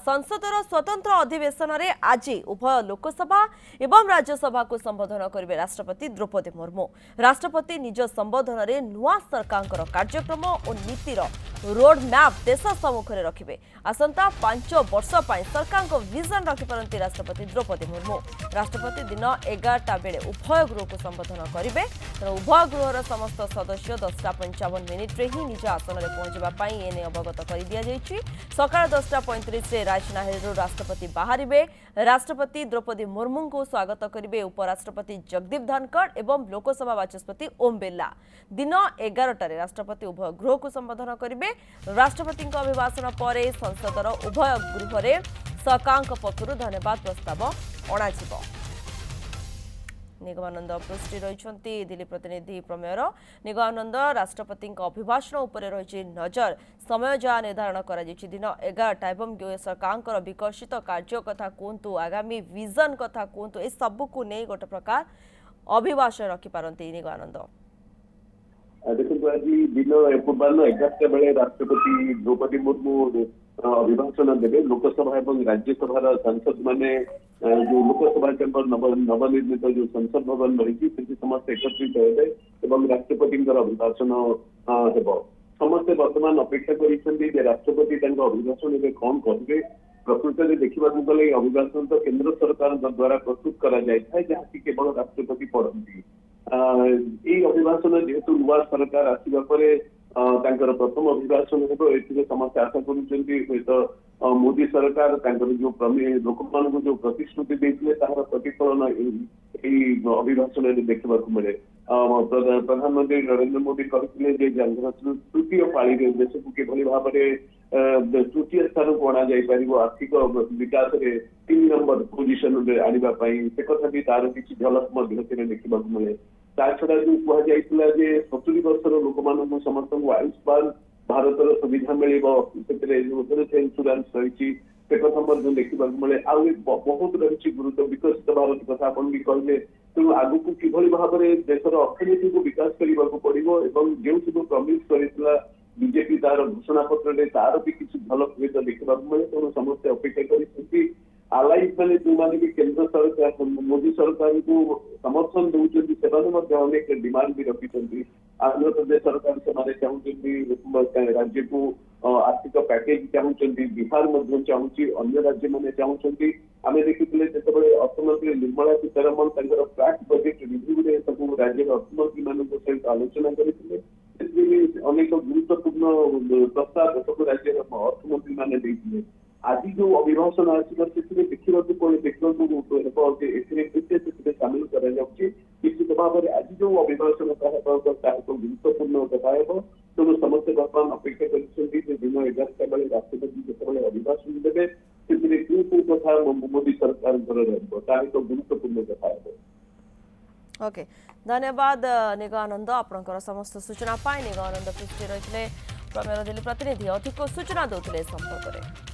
संसदर स्वतंत्र अधिवेशन में आज उभय लोकसभा एवं राज्यसभा को संबोधन करेंगे राष्ट्रपति द्रौपदी मुर्मू। राष्ट्रपति निज संबोधन में नुआ सरकार कार्यक्रम और नीतिर रोड मैप देश सम्मुखें रखिए। आसंता 5 वर्ष सरकार को विजन रखिपारती राष्ट्रपति द्रौपदी मुर्मू। राष्ट्रपति दिन 11टा बेले उभय गृह को संबोधन करेंगे। उभय गृहर समस्त सदस्य 10:55 ही निज आसन में पहुंचापी एने अवगत कर दि जाइए। सकाळ 10:35 राजनाहिरू राष्ट्रपति बाहरिबे। राष्ट्रपति द्रौपदी मुर्मू को स्वागत करेंगे उपराष्ट्रपति जगदीप धनखड़ एवं लोकसभा बाचस्पति ओम बिरला। दिन 11टारे राष्ट्रपति उभय गृह को संबोधन करेंगे। राष्ट्रपति अभिभाषण पर संसदर उभय गृह सरकार पक्षर धन्यवाद प्रस्ताव अणाजिब। निगमानंद पृष्टि रही दिल्ली प्रतिनिधि प्रमेयर। निगमानंद, राष्ट्रपति अभिभाषण उपर रही नजर। समय जहाँ निर्धारण कर दिन 11टा एवं सरकार विकसित कार्य कथा कहतु, आगामी विजन कथा कहतु, ए सबू को नहीं गोटे प्रकार अभिभाषण रखिपारती निगमानंद। देखो आज दिन पूर्वाह 11टा बेले राष्ट्रपति द्रौपदी मुर्मू अभिभाषण देवे। लोकसभा और राज्यसभा सांसद माने जो लोकसभा चैम्बर नवनिर्मित जो संसद भवन रही समस्त एकत्रित होते राष्ट्रपति अभिभाषण हेब। समस्ते बर्तमान अपेक्षा कर राष्ट्रपति अभिभाषण कौन करेंगे। प्रकृत में देखा गले अभिभाषण तो केंद्र सरकार द्वारा प्रस्तुत करा जहाँ कि केवल राष्ट्रपति पढ़ती। अभिभाषण जेहेतु नुआ सरकार आसवा प्रथम अभिभाषण हो समस्त आशा कर मोदी सरकार जो लोक मान जो प्रतिश्रुति देते तार प्रतिफलन अभिभाषण देखा मिले। प्रधानमंत्री नरेंद्र मोदी कहते तृतीय पाली देश को किभली भाव में तृतीय स्थान को अणापर आर्थिक विकास में 3 नंबर पोजिशन आने से कथा भी तार किसी झलक देखा मिले। छड़ा जो कहुला 70 वर्षर लोक मान समस्त आयुष्मान भारत सुविधा मिल इन्शुरांस रही कथा देखा मिले। आउ बहुत रही गुरुत्व विकसित भारत कथा आप भी कहले। तेणु आग को किभली भाव में देशर अर्थनीति को विकास करने को पड़ो और जो सब प्रमिश कर बीजेपी तार घोषणा पत्र तार भी किसी झलक हुए देखा मिले। तेणु समस्ते अपेक्षा कर आलाइज मैंने जो मैंने भी केंद्र सरकार मोदी सरकार को समर्थन दौरान अनेक डिमांड भी रखी। आंध्र प्रदेश सरकार से चाहते राज्य को आर्थिक पैकेज चाहते, बिहार चाहूँगी, अन्य राज्य मैंने चाहते। आम देखी जो अर्थमंत्री निर्मला सीतारमण प्राक बजेट रिव्यू सब राज्य अर्थमंत्री मान सहित आलोचना करते। अनेक गुरुत्वपूर्ण प्रस्ताव सब राज्य अर्थमंत्री मैंने आज जो अभिभाषण आसला देखा सामिल कर निश्चित भाव में आज जो अभिभाषण गुरुत्वपूर्ण कथा हे। तेणु समस्त बर्तमान अपेक्षा कर दिन 11टा बेले राष्ट्रपति जो अभिभाषण देवे कथा मोदी सरकार गुरुत्वपूर्ण कथा हे। ओके, धन्यवाद निगमानंद आपनकर समस्त सूचना पाई। निगमानंद पृष्टि रही प्रमेयर दिल्ली प्रतिनिधि अधिक सूचना देते संपर्क में।